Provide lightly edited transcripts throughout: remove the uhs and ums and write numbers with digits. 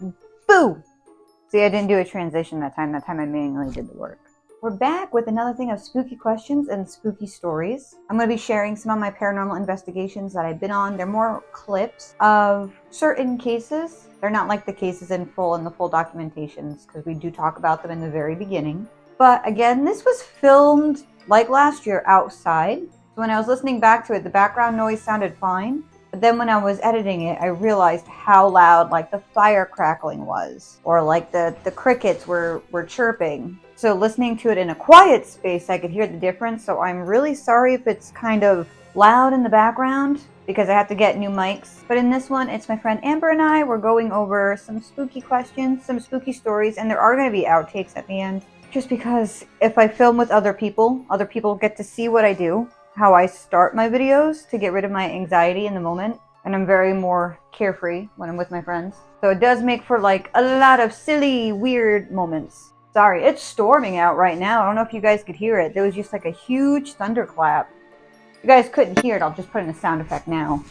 Boo! See, I didn't do a transition that time. That time I manually did the work. We're back with another thing of spooky questions and spooky stories. I'm going to be sharing some of my paranormal investigations that I've been on. They're more clips of certain cases. They're not like the cases in full and the full documentations, because we do talk about them in the very beginning. But again, this was filmed like last year outside. So when I was listening back to it, the background noise sounded fine. But then when I was editing it, I realized how loud like the fire crackling was, or like the crickets were chirping. So listening to it in a quiet space, I could hear the difference. So I'm really sorry if it's kind of loud in the background, because I have to get new mics. But in this one, it's my friend Amber and I. We're going over some spooky questions, some spooky stories, and there are going to be outtakes at the end. Just because if I film with other people get to see what I do, how I start my videos to get rid of my anxiety in the moment. And I'm very more carefree when I'm with my friends. So it does make for like a lot of silly, weird moments. Sorry, it's storming out right now. I don't know if you guys could hear it. There was just like a huge thunderclap. If you guys couldn't hear it, I'll just put in a sound effect now.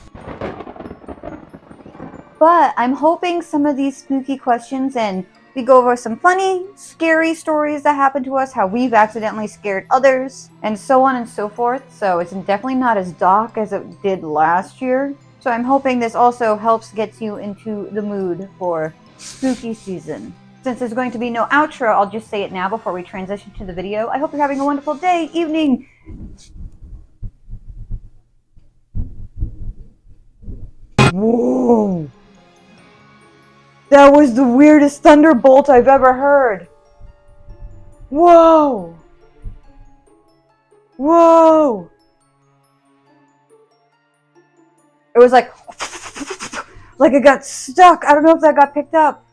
But I'm hoping some of these spooky questions, and we go over some funny, scary stories that happened to us, how we've accidentally scared others, and so on and so forth. So it's definitely not as dark as it did last year. So I'm hoping this also helps get you into the mood for spooky season. Since there's going to be no outro, I'll just say it now before we transition to the video. I hope you're having a wonderful day, evening. Whoa! That was the weirdest thunderbolt I've ever heard. Whoa! Whoa! It was like it got stuck. I don't know if that got picked up.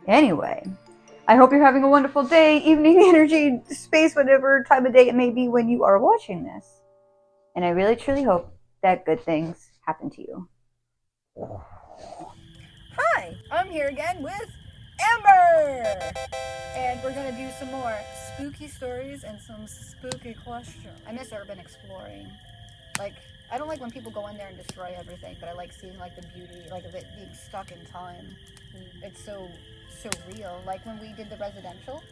Anyway, I hope you're having a wonderful day, evening, energy, space, whatever time of day it may be when you are watching this. And I really, truly hope that good things happen to you. Hi, I'm here again with Amber! And we're gonna do some more spooky stories and some spooky questions. I miss urban exploring. Like, I don't like when people go in there and destroy everything, but I like seeing like the beauty, like of it being stuck in time. It's so real. Like when we did the residential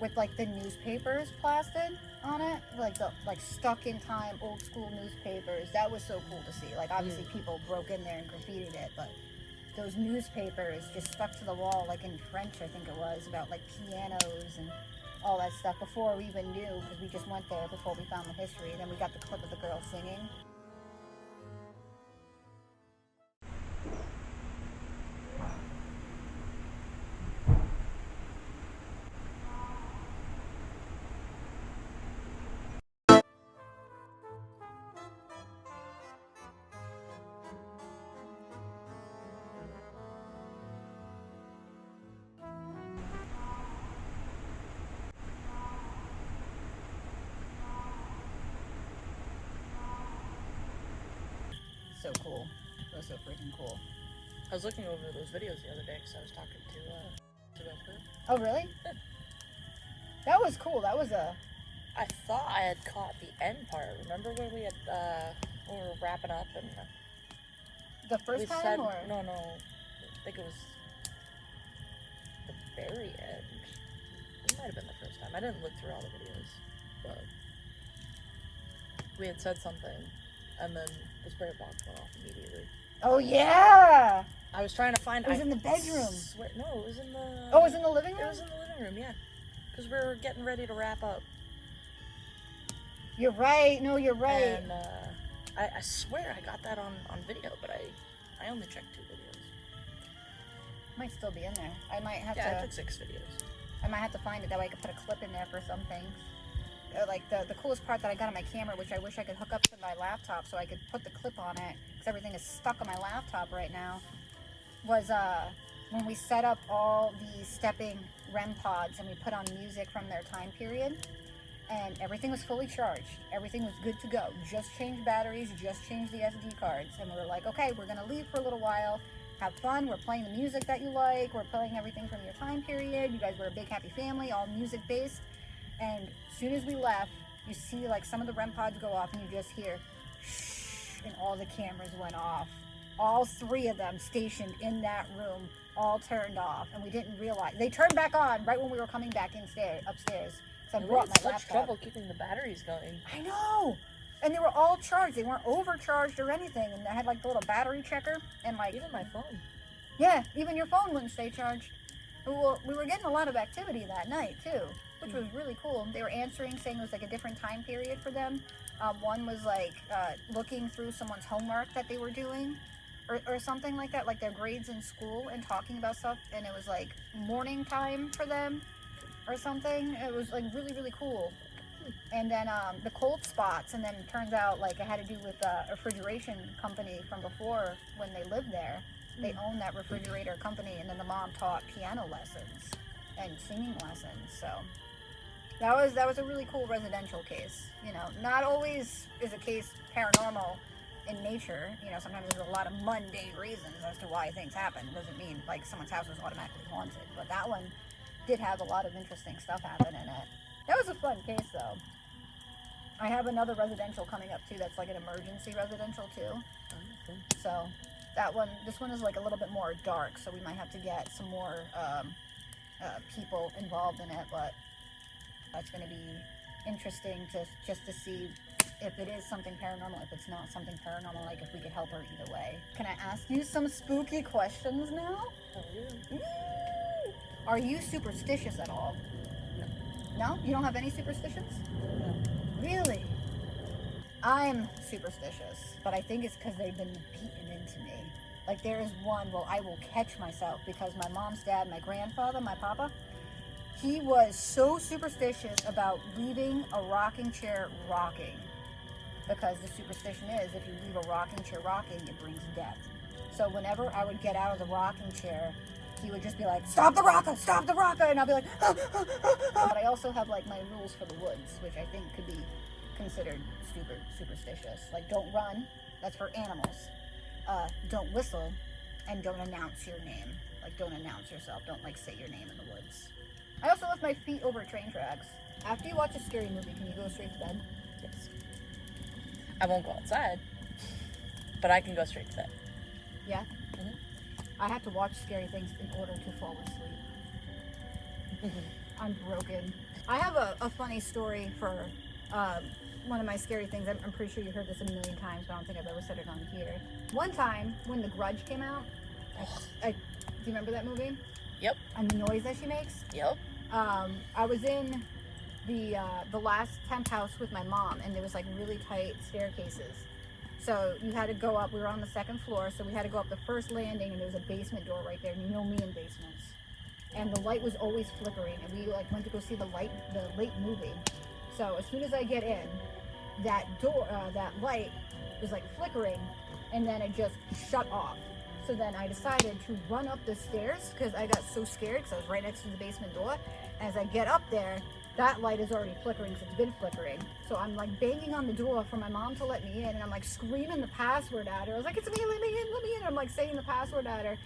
with like the newspapers plastered on it, like the stuck in time old school newspapers. That was so cool to see. Like obviously people broke in there and graffitied it, but those newspapers just stuck to the wall, like in French I think it was, about like pianos and all that stuff before we even knew, because we just went there before we found the history. And then we got the clip of the girl singing. So cool. That was so freaking cool. I was looking over those videos the other day because I was talking to Rebecca. Oh, really? That was cool. That was a... I thought I had caught the end part. Remember when we had, when we were wrapping up and... the first time, said, or...? No, I think it was the very end. It might have been the first time. I didn't look through all the videos, but we had said something, and then the spirit box went off immediately. Oh, yeah! I was trying to find... It was in the bedroom. No, it was in the... Oh, it was in the living room? It was in the living room, yeah. Because we were getting ready to wrap up. You're right. No, you're right. And I swear I got that on video, but I only checked 2 videos. Might still be in there. I might have to... Yeah, I took 6 videos. I might have to find it. That way I could put a clip in there for some things. Like the coolest part that I got on my camera, which I wish I could hook up to my laptop so I could put the clip on it, because everything is stuck on my laptop right now, was when we set up all the stepping REM pods and we put on music from their time period, and everything was fully charged. Everything was good to go. Just changed batteries, just changed the SD cards, and we were like, okay, we're gonna leave for a little while, have fun, we're playing the music that you like, we're playing everything from your time period, you guys were a big happy family, all music based. And as soon as we left, you see like some of the REM pods go off and you just hear shh, and all the cameras went off. All 3 of them stationed in that room all turned off, and we didn't realize. They turned back on right when we were coming back upstairs. So I brought my such laptop. trouble keeping the batteries going. I know. And they were all charged. They weren't overcharged or anything. And I had like the little battery checker and like Even my phone. yeah, even your phone wouldn't stay charged. Well, we were getting a lot of activity that night too, which was really cool. They were answering, saying it was like a different time period for them. One was like looking through someone's homework that they were doing, or something like that, like their grades in school, and talking about stuff. And it was like morning time for them, or something. It was like really, really cool. And then the cold spots, and then it turns out like it had to do with a refrigeration company from before when they lived there. They owned that refrigerator company, and then the mom taught piano lessons and singing lessons. So that was a really cool residential case. You know, not always is a case paranormal in nature. You know, sometimes there's a lot of mundane reasons as to why things happen. It doesn't mean like someone's house was automatically haunted, but that one did have a lot of interesting stuff happen in it. That was a fun case though. I have another residential coming up too that's like an emergency residential too. So this one is like a little bit more dark, so we might have to get some more people involved in it, but that's going to be interesting to see if it is something paranormal, if it's not something paranormal, like if we could help her either way. Can I ask you some spooky questions now? Oh, yeah. Are you superstitious at all? No? You don't have any superstitions? No. Really? I'm superstitious, but I think it's because they've been beaten into me. Like there is one, well, I will catch myself because my mom's dad, my grandfather, my papa, he was so superstitious about leaving a rocking chair rocking. Because the superstition is if you leave a rocking chair rocking, it brings death. So whenever I would get out of the rocking chair, he would just be like, stop the rocker, and I'll be like, But I also have like my rules for the woods, which I think could be considered superstitious. Like don't run, that's for animals. Don't whistle, and don't announce your name. Like don't announce yourself, don't like say your name in the woods. I also left my feet over train tracks. After you watch a scary movie, can you go straight to bed? Yes. I won't go outside, but I can go straight to bed. Yeah? Mhm. I have to watch scary things in order to fall asleep. I'm broken. I have a funny story for one of my scary things. I'm pretty sure you heard this a million times, but I don't think I've ever said it on here. One time, when The Grudge came out, do you remember that movie? Yep. And the noise that she makes? Yep. I was in the last temp house with my mom, and there was like really tight staircases. So you had to go up, we were on the 2nd floor, so we had to go up the first landing, and there was a basement door right there, and you know me in basements. And the light was always flickering, and we like went to go see the late movie. So as soon as I get in, that light was like flickering, and then it just shut off. So then I decided to run up the stairs because I got so scared because I was right next to the basement door. As I get up there, that light is already flickering, so it's been flickering. So I'm like banging on the door for my mom to let me in, and I'm like screaming the password at her. I was like, it's me, let me in, let me in. I'm like saying the password at her,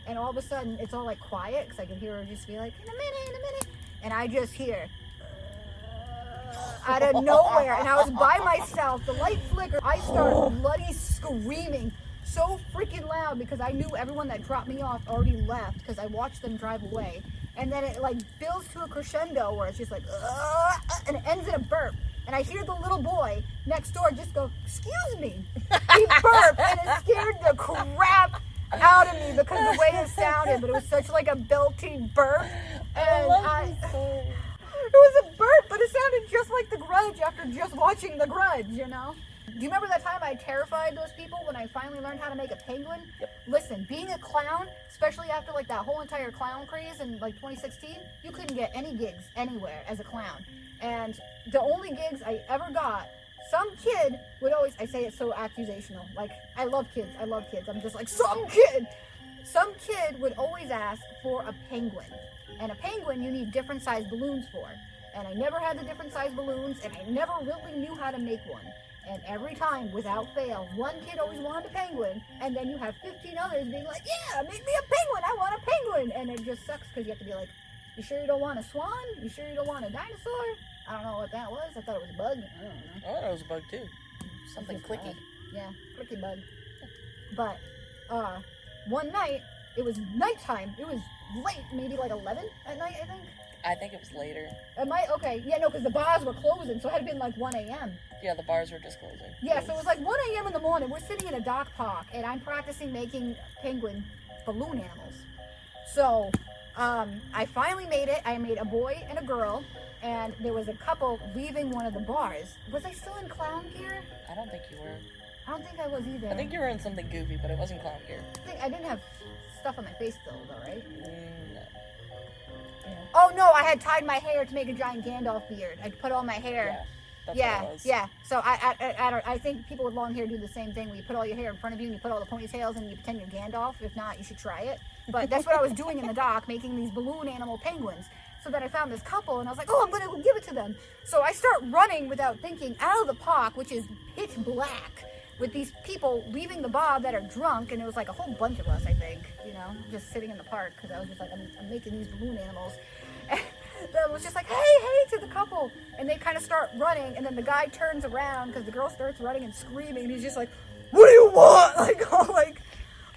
and all of a sudden it's all like quiet because I can hear her just be like, in a minute. And I just hear out of nowhere, and I was by myself, the light flickered, I started bloody screaming so freaking loud because I knew everyone that dropped me off already left because I watched them drive away. And then it like builds to a crescendo where it's just like, and it ends in a burp. And I hear the little boy next door just go, excuse me. He burped, and it scared the crap out of me because the way it sounded, but it was such like a belty burp. And it was a burp, but it sounded just like The Grudge after just watching The Grudge, you know? Do you remember that time I terrified those people when I finally learned how to make a penguin? Yep. Listen, being a clown, especially after like that whole entire clown craze in like 2016, you couldn't get any gigs anywhere as a clown. And the only gigs I ever got, some kid would always, I say it so accusational, like I love kids. I'm just like, some kid would always ask for a penguin. And a penguin you need different sized balloons for. And I never had the different sized balloons, and I never really knew how to make one. And every time, without fail, one kid always wanted a penguin, and then you have 15 others being like, yeah, make me a penguin, I want a penguin. And it just sucks because you have to be like, You sure you don't want a swan? You sure you don't want a dinosaur? I don't know what that was. I thought it was a bug. I don't know. I thought it was a bug too. Something It's clicky. Yeah, clicky bug. But one night, it was nighttime. It was late, maybe like 11 at night, I think. I think it was later. Okay, yeah, no, because the bars were closing, so it had been like 1 a.m. Yeah, the bars were just closing. Yeah, so it was like 1 a.m. in the morning. We're sitting in a dog park, and I'm practicing making penguin balloon animals. So, I finally made it. I made a boy and a girl, and there was a couple leaving one of the bars. Was I still in clown gear? I don't think you were. I don't think I was either. I think you were in something goofy, but it wasn't clown gear. I didn't have stuff on my face still, though, right? No. Yeah. Oh, no, I had tied my hair to make a giant Gandalf beard. I put all my hair. Yeah, that's what it was. Yeah. So I think people with long hair do the same thing, where you put all your hair in front of you and you put all the ponytails and you pretend you're Gandalf. If not, you should try it. But that's what I was doing in the dock, making these balloon animal penguins. So that I found this couple and I was like, oh, I'm going to give it to them. So I start running without thinking out of the park, which is pitch black, with these people leaving the bar that are drunk. And it was like a whole bunch of us, I think, just sitting in the park, because I was just like, I'm making these balloon animals. And I was just like, hey to the couple. And they kind of start running. And then the guy turns around because the girl starts running and screaming. And he's just like, what do you want? Like, all like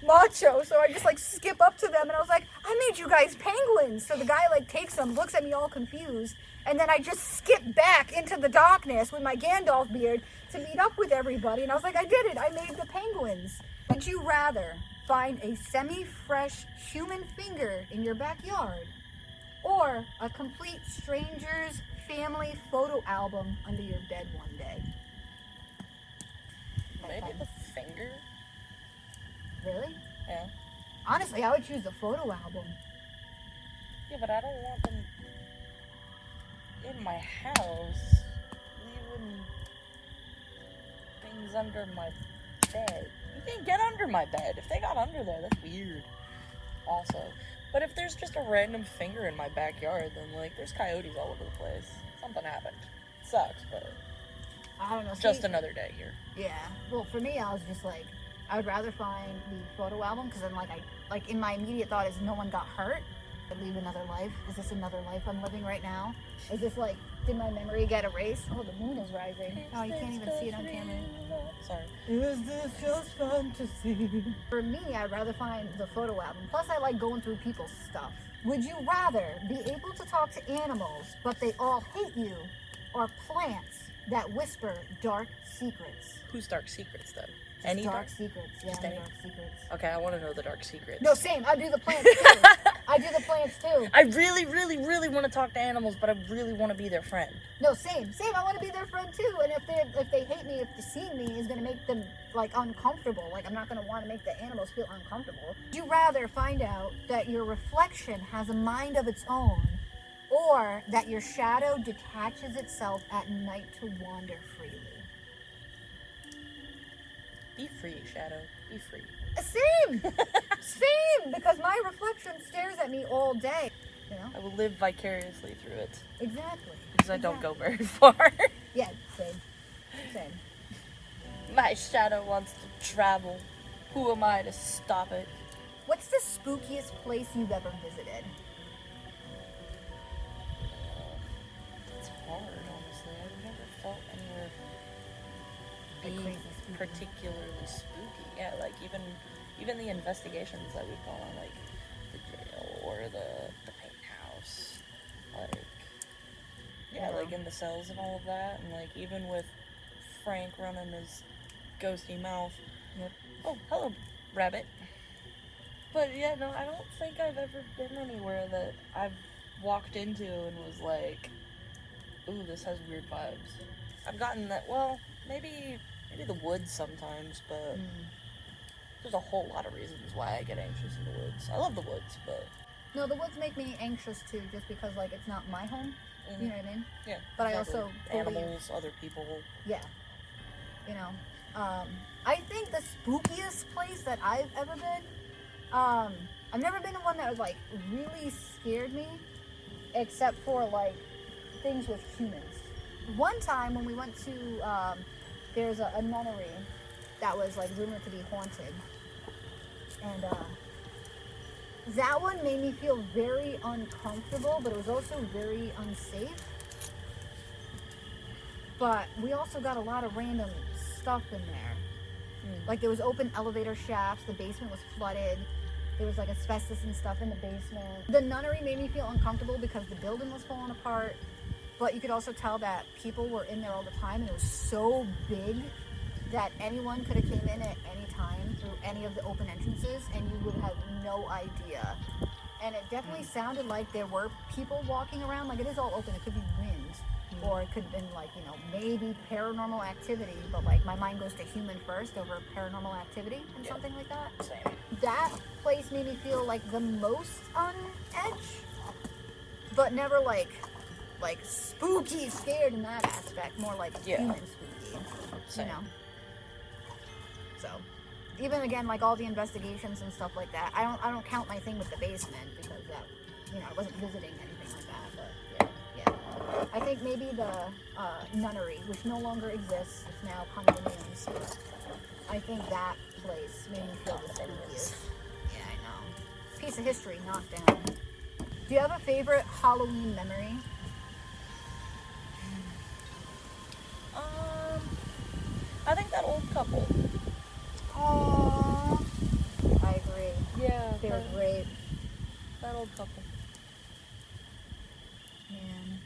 macho. So I just like skip up to them and I was like, I made you guys penguins. So the guy like takes them, looks at me all confused. And then I just skip back into the darkness with my Gandalf beard to meet up with everybody. And I was like, I did it. I made the penguins. Would you rather find a semi-fresh human finger in your backyard, or a complete stranger's family photo album under your bed one day? Maybe the finger? Really? Yeah. Honestly, I would choose the photo album. Yeah, but I don't want them in my house, leaving things under my bed. You can't get under my bed. If they got under there, that's weird. Also. But if there's just a random finger in my backyard, then, like, there's coyotes all over the place. Something happened. Sucks, but I don't know. just another day here. Yeah. Well, for me, I was just like, I would rather find the photo album, because then, in my immediate thought is, no one got hurt. I live another life. Is this another life I'm living right now? Is this like, did my memory get erased? Oh, the moon is rising. Oh, you can't even see it on camera. Sorry. Is this just fantasy? For me, I'd rather find the photo album. Plus, I like going through people's stuff. Would you rather be able to talk to animals, but they all hate you, or plants that whisper dark secrets? Who's dark secrets, though? Just Any dark secrets. Yeah, Just any? dark secrets. Okay, I want to know the dark secrets. No, same. I do the plants too. I do the plants too. I really, really, really want to talk to animals, but I really want to be their friend. No, same. I want to be their friend too. And if they hate me, if seeing me is gonna make them like uncomfortable, like I'm not gonna want to make the animals feel uncomfortable. Would you rather find out that your reflection has a mind of its own, or that your shadow detaches itself at night to wander freely? Be free, Shadow. Be free. Same! Same! Because my reflection stares at me all day. I will live vicariously through it. Exactly. Because I don't go very far. Yeah, same. My shadow wants to travel. Who am I to stop it? What's the spookiest place you've ever visited? It's hard, honestly. I've never felt anywhere Like be crazy spooky. particularly spooky. Yeah, like even the investigations that we've gone on, like the jail or the paint house, like like in the cells and all of that, and like even with Frank running his ghosty mouth. Yep. Oh, hello, rabbit. But yeah, no, I don't think I've ever been anywhere that I've walked into and was like, ooh, this has weird vibes. I've gotten that, well, maybe the woods sometimes, but there's a whole lot of reasons why I get anxious in the woods. I love the woods, but... No, the woods make me anxious too, just because, like, it's not my home. You know what I mean? Yeah. But exactly. I also animals, other people. Yeah. I think the spookiest place that I've ever been, I've never been to one that was, like, really scared me, except for, like, things with humans. One time when we went to, there's a nunnery that was, like, rumored to be haunted. And, That one made me feel very uncomfortable, but it was also very unsafe. But we also got a lot of random stuff in there. Like there was open elevator shafts, the basement was flooded, there was like asbestos and stuff in the basement. The nunnery made me feel uncomfortable because the building was falling apart, but you could also tell that people were in there all the time, and it was so big that anyone could have came in at any time through any of the open entrances, and you would have no idea. And it definitely sounded like there were people walking around. Like, it is all open. It could be wind, or it could have been like, you know, maybe paranormal activity, but like my mind goes to human first over paranormal activity and something like that. Same. That place made me feel like the most on edge, but never like spooky, scared in that aspect. More like human spooky, Same. you know. So, even again, like all the investigations and stuff like that, I don't count my thing with the basement because that, you know, I wasn't visiting anything like that. But yeah, I think maybe the nunnery, which no longer exists, it's now condominiums. I think that place made me feel the spookiest. Yeah, I know. Piece of history knocked down. Do you have a favorite Halloween memory? I think that old couple. Aww. I agree. Yeah. They were great. That old couple. Man,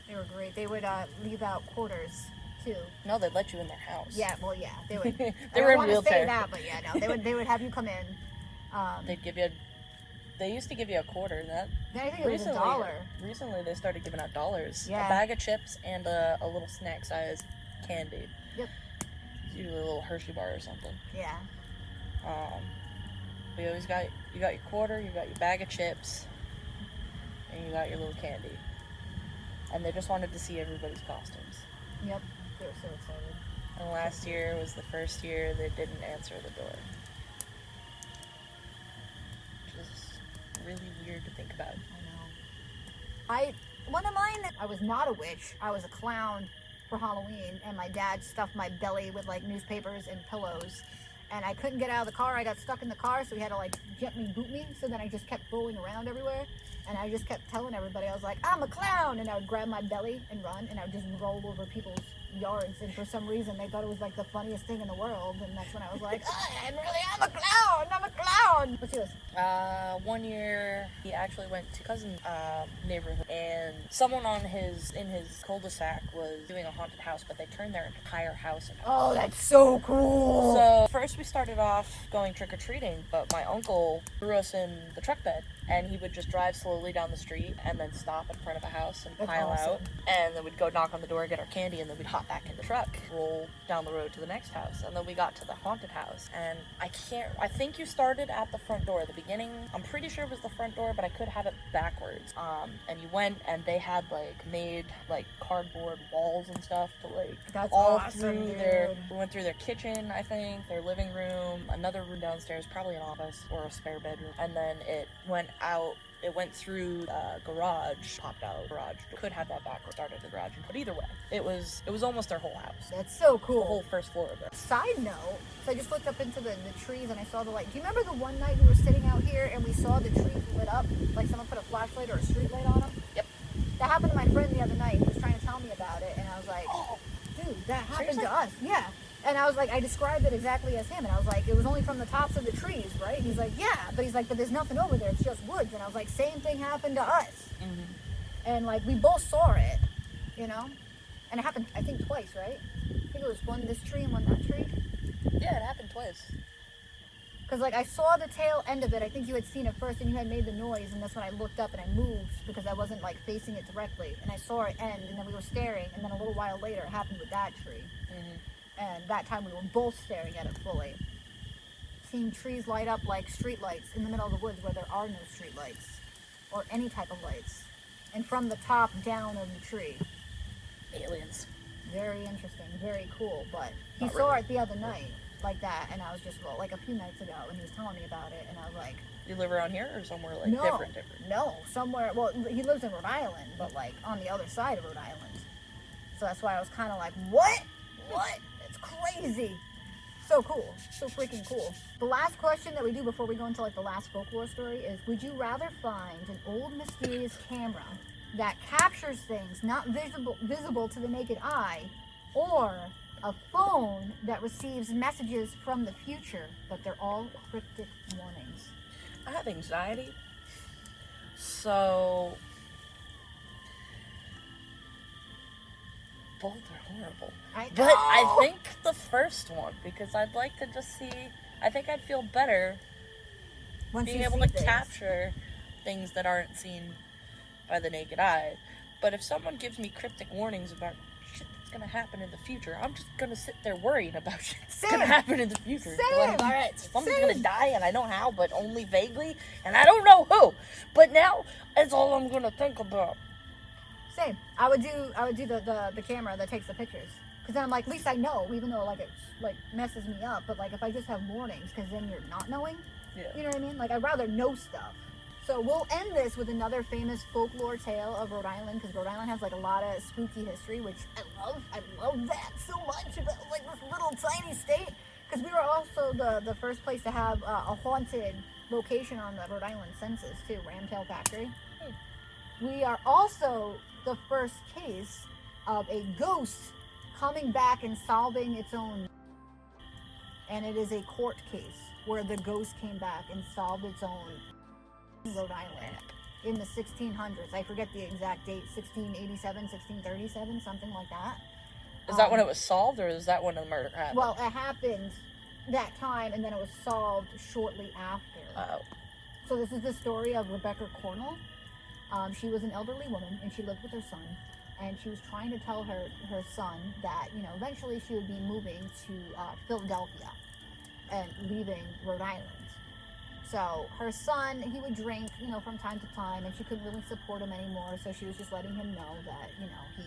they were great. They would leave out quarters too. No, they'd let you in their house. Yeah, well, yeah, they would. They were in I don't want to say wheelchair. that, but yeah, no, they would have you come in. They'd give you. They used to give you a quarter. That I think it was $1. Recently, they started giving out dollars. Yeah. A bag of chips and a little snack-sized candy. Yep. Usually a little Hershey bar or something. Yeah. We always got your quarter, you got your bag of chips, and you got your little candy. And they just wanted to see everybody's costumes. Yep. They were so excited. And last year was the first year they didn't answer the door. Which is really weird to think about. I know. One of mine, I was not a witch. I was a clown for Halloween, and my dad stuffed my belly with like newspapers and pillows, and I couldn't get out of the car. I got stuck in the car, so he had to like gently boot me. So then I just kept rolling around everywhere, and I just kept telling everybody I was like, I'm a clown, and I would grab my belly and run, and I would just roll over people's yards, and for some reason they thought it was like the funniest thing in the world, and that's when I was like, I really am a clown. I'm a clown. What's yours? 1 year he actually went to cousin's neighborhood, and someone in his cul-de-sac was doing a haunted house, but they turned their entire house into Oh, that's so cool. So first we started off going trick-or-treating, but my uncle threw us in the truck bed, and he would just drive slowly down the street and then stop in front of a house and That's pile awesome. out, and then we'd go knock on the door, get our candy, and then we'd hop back in the truck, roll down the road to the next house, and then we got to the haunted house, and I think you started at the front door. At the beginning, I'm pretty sure it was the front door, but I could have it backwards. And you went, and they had made cardboard walls and stuff to That's all awesome, through dude. we went through their kitchen, I think, their living room, another room downstairs, probably an office or a spare bedroom, and then it went through garage, popped out garage. Could have that backwards, started the garage, but either way, it was almost their whole house. That's so The cool. whole first floor of it. Side note, so I just looked up into the trees and I saw the light. Do you remember the one night we were sitting out here and we saw the trees lit up, like someone put a flashlight or a street light on them? Yep. That happened to my friend the other night. He was trying to tell me about it, and I was like, Oh, dude, that happened seriously? to us. Yeah. And I was like, I described it exactly as him, and I was like, it was only from the tops of the trees, right? And he's like, yeah, but he's like, but there's nothing over there, it's just woods. And I was like, same thing happened to us. mm-hmm. And like, we both saw it, you know? And it happened, I think, twice, right? I think it was one this tree and one that tree. Yeah, it happened twice. Because like, I saw the tail end of it. I think you had seen it first and you had made the noise, and that's when I looked up and I moved because I wasn't like facing it directly. And I saw it end, and then we were staring, and then a little while later it happened with that tree. Mm-hmm. And that time we were both staring at it fully. Seeing trees light up like street lights in the middle of the woods where there are no street lights or any type of lights. And from the top down of the tree. Aliens. Very interesting, very cool. But he Not saw really. it the other night like that, and I was just, well, like a few nights ago, and he was telling me about it, and I was like, You live around here or somewhere like no, different? no, somewhere, well, he lives in Rhode Island, but like on the other side of Rhode Island. So that's why I was kind of like, what? It's crazy. So cool. So freaking cool. The last question that we do before we go into like the last folklore story is, would you rather find an old mysterious camera that captures things not visible to the naked eye, or a phone that receives messages from the future, but they're all cryptic warnings? I have anxiety, so both are horrible. But I think the first one, because I'd like to just see. I think I'd feel better Once being you able see to things. capture things that aren't seen by the naked eye. But if someone gives me cryptic warnings about shit that's gonna happen in the future, I'm just gonna sit there worrying about shit that's gonna happen in the future. Like, all right, so someone's gonna die, and I know how, but only vaguely, and I don't know who. But now that's all I'm gonna think about. Same. I would do the camera that takes the pictures, because then I'm like, at least I know, even though like it like messes me up. But like if I just have warnings, because then you're not knowing. Yeah. You know what I mean? Like I'd rather know stuff. So we'll end this with another famous folklore tale of Rhode Island, because Rhode Island has like a lot of spooky history, which I love. I love that so much about like this little tiny state, because we were also the first place to have a haunted location on the Rhode Island census too, Ramtail Factory. We are also the first case of a ghost coming back and solving its own, and it is a court case where the ghost came back and solved its own Rhode Island in the 1600s. I forget the exact date, 1687, 1637, something like that. Is that when it was solved, or is that when the murder happened? Well, it happened that time, and then it was solved shortly after. Oh. So this is the story of Rebecca Cornell. She was an elderly woman, and she lived with her son, and she was trying to tell her son that, you know, eventually she would be moving to Philadelphia and leaving Rhode Island. So her son, he would drink, you know, from time to time, and she couldn't really support him anymore, so she was just letting him know that, you know, he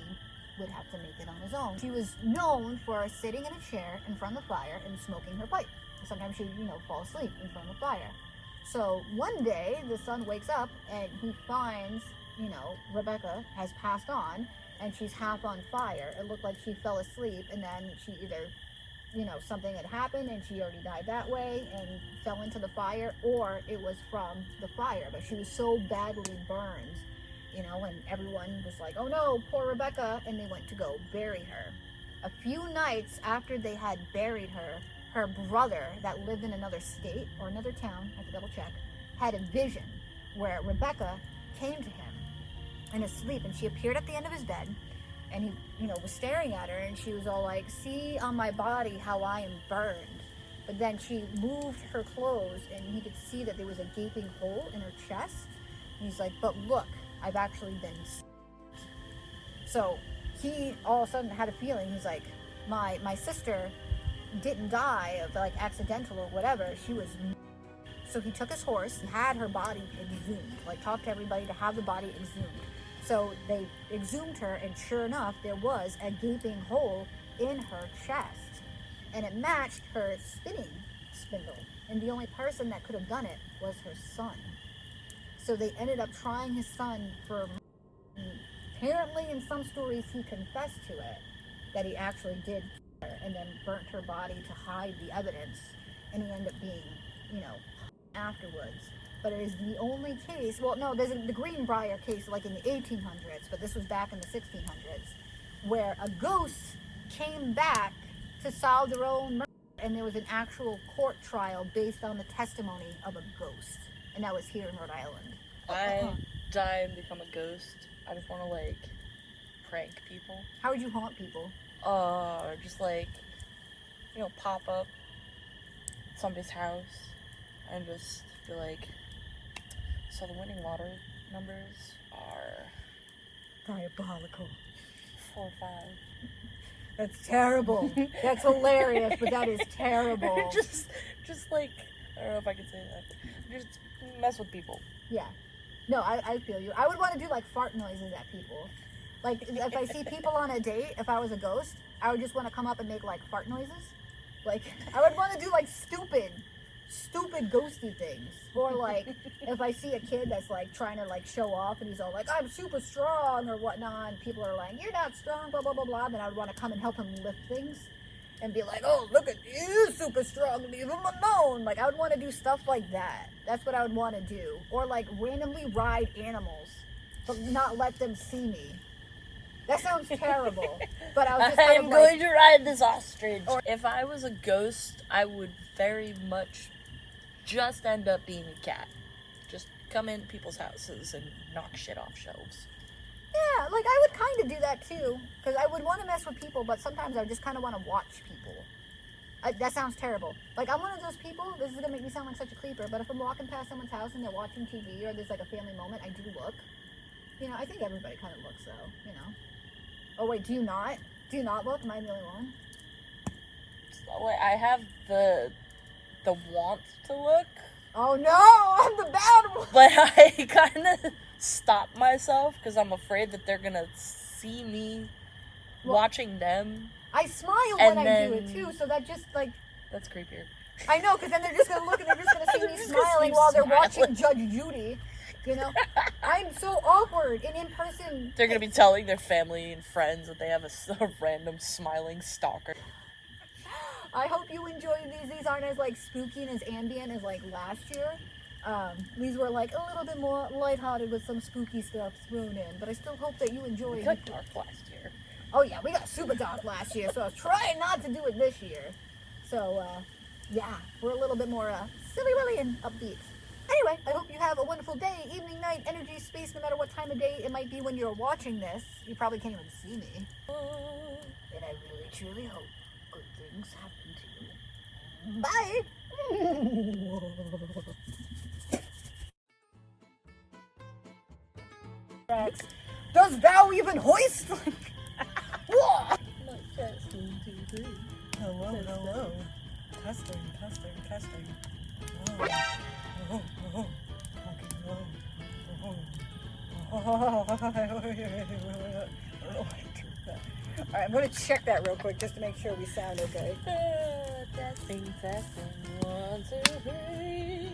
would have to make it on his own. She was known for sitting in a chair in front of the fire and smoking her pipe. Sometimes she'd, you know, fall asleep in front of the fire. So one day, the son wakes up and he finds, you know, Rebecca has passed on and she's half on fire. It looked like she fell asleep, and then she either, you know, something had happened and she already died that way and fell into the fire, or it was from the fire. But she was so badly burned, you know, and everyone was like, oh no, poor Rebecca, and they went to go bury her. A few nights after they had buried her, her brother that lived in another state or another town, I have to double check, had a vision where Rebecca came to him in his sleep, and she appeared at the end of his bed, and he, you know, was staring at her, and she was all like, see on my body how I am burned. But then she moved her clothes, and he could see that there was a gaping hole in her chest. And he's like, but look, I've actually been stabbed. So he all of a sudden had a feeling. He's like, my sister didn't die of like accidental or whatever. She was. So he took his horse and had her body exhumed, like talked to everybody to have the body exhumed. So they exhumed her, and sure enough, there was a gaping hole in her chest, and it matched her spinning spindle. And the only person that could have done it was her son. So they ended up trying his son for. Apparently, in some stories, he confessed to it that he actually did kill her, and then burnt her body to hide the evidence, and he ended up being, you know, afterwards. But it is the only case, well, no, there's the Greenbrier case like in the 1800s, but this was back in the 1600s, where a ghost came back to solve their own murder, and there was an actual court trial based on the testimony of a ghost, and that was here in Rhode Island. I die and become a ghost. I just want to, like, prank people. How would you haunt people? Just like, you know, pop up at somebody's house and just be like, so the winning lottery numbers are Diabolical. 4 or 5. That's terrible. That's hilarious, but that is terrible. just like, I don't know if I can say that. Just mess with people. Yeah. No, I feel you. I would want to do like fart noises at people. Like if I see people on a date, if I was a ghost, I would just want to come up and make like fart noises. Like I would want to do like stupid ghosty things. Or like if I see a kid that's like trying to like show off and he's all like, I'm super strong or whatnot, and people are like, you're not strong, blah blah blah blah, then I would want to come and help him lift things. and be like, oh, look at you, super strong, leave him alone. Like, I would want to do stuff like that. That's what I would want to do. Or like randomly ride animals, but not let them see me. That sounds terrible. But I was just I kind am of going like, to ride this ostrich. Or if I was a ghost, I would very much just end up being a cat. Just come into people's houses and knock shit off shelves. yeah, like I would kind of do that too, because I would want to mess with people, but sometimes I just kind of want to watch people. That sounds terrible. Like, I'm one of those people, this is going to make me sound like such a creeper, but if I'm walking past someone's house and they're watching TV or there's like a family moment, I do look. You know, I think everybody kind of looks though, you know. Oh wait, do you not? Do you not look? Am I the only one? So, like, I have the want to look, Oh no, I'm the bad one! but I kind of stop myself because I'm afraid that they're gonna see me watching them. I smile And when I do it then- too, so that just like, That's creepier. I know, because then they're just gonna look and they're just gonna see They're me just gonna see smiling you while they're smiling. watching Judge Judy. You know, I'm so awkward and in person. They're gonna be telling their family and friends that they have a random smiling stalker. I hope you enjoy these. These aren't as like spooky and as ambient as like last year. These were like a little bit more lighthearted with some spooky stuff thrown in. But I still hope that you enjoy. We got dark last year. Oh yeah, we got super dark last year, so I was trying not to do it this year. So yeah, we're a little bit more silly willy and upbeat. Anyway, I hope you have a wonderful day, evening, night, energy, space, no matter what time of day it might be when you're watching this. You probably can't even see me. And I really truly hope good things happen to you. Bye! Does thou even hoist? Whoa! Hello, hello. Testing, testing, testing. Alright, I'm gonna check that real quick just to make sure we sound okay. Testing, testing, 1, 2, 3.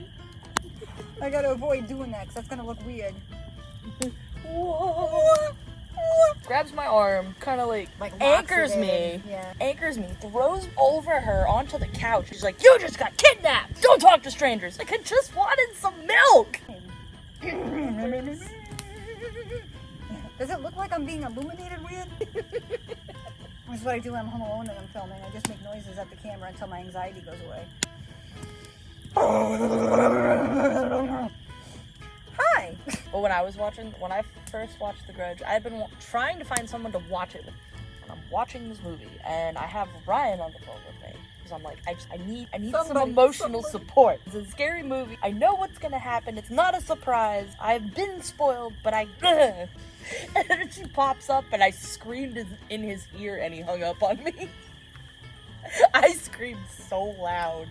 I gotta avoid doing that because that's gonna look weird. Grabs my arm, kind of like Like anchors locks it me. in. Yeah. Anchors me, throws over her onto the couch. She's like, "You just got kidnapped! Don't talk to strangers!" Like, I just wanted some milk! Does it look like I'm being illuminated weird? This is what I do when I'm home alone and I'm filming. I just make noises at the camera until my anxiety goes away. Hi! But when I first watched The Grudge, I had been trying to find someone to watch it with. And I'm watching this movie, and I have Ryan on the phone with me. Because I'm like, I need some Somebody, emotional somebody. support. It's a scary movie. I know what's gonna happen. It's not a surprise. I've been spoiled, but I... And then she pops up, and I screamed in his ear, and he hung up on me. I screamed so loud,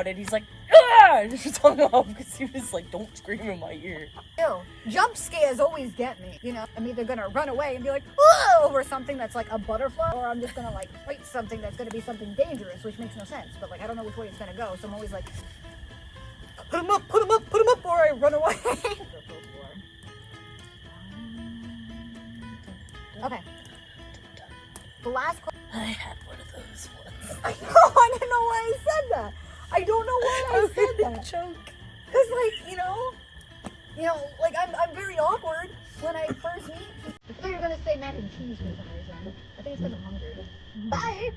and he's like, "Ah!" And just hung up because he was like, "Don't scream in my ear." Ew. Jump scares always get me. You know, I'm either gonna run away and be like, whoa, over something that's like a butterfly, or I'm just gonna like fight something that's gonna be something dangerous, which makes no sense. But like, I don't know which way it's gonna go, so I'm always like, put him up, put him up, put him up, or I run away. Okay. The last question. I had one of those ones. I know, I didn't know why I said that. I don't know why I said that. Joke. Cause like, you know, like I'm very awkward when I first meet people. I thought you were gonna say mac and cheese for some reason. I think it's because I'm hungry. Bye.